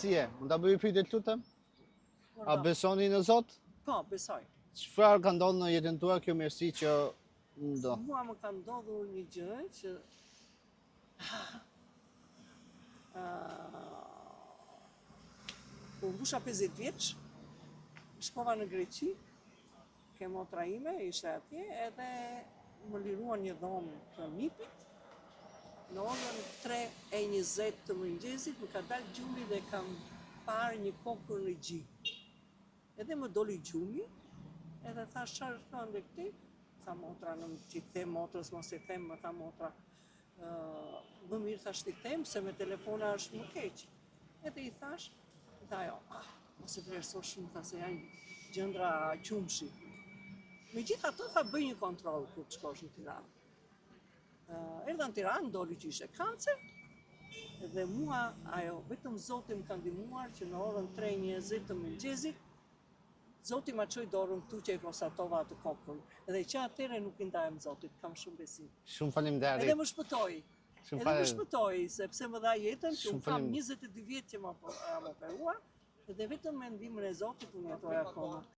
si je? Mund ta bëj pyetje lutem? A besoni në Zot? Po, besoj. Çfarë ka ndodhur në jetën tuaj kjo mirësi që ndo? Mua më ka ndodhur një gjë që kur mbusha 50 vjeç, shkova në Greqi, ke motra ime, ishte atje, edhe më liruan një dhomë të mipit. Në orën 3:20 të mëngjesit më ka dalë gjumi dhe kam parë një kokër në gji. Edhe më doli gjumi, edhe thash çfarë shkon dhe këti? Tha motra, në që i them motrës, mos i them, më tha motra, më mirë thash t'i them, se me telefona është më keq. Edhe i thash, tha jo, mos e vlerëso shumë, tha se janë gjëndra qumshi. Megjithatë tha bëj një kontroll kur të shkosh në Tiranë. Erdha në Tiranë, ndoli që ishte kancer, dhe mua, vetëm Zoti më ka ndihmuar që në orën 3:20 të mëngjesit, Zoti ma çoi dorën këtu që e konstatova atë kokën. Edhe që atëherë nuk i ndajem Zotit, kam shumë besim. Shumë faleminderit. Edhe më shpëtoi, sepse më dha jetën, që unë kam 22 vjet që më operuar, dhe vetëm me ndihmën e Zotit unë jetoj akoma.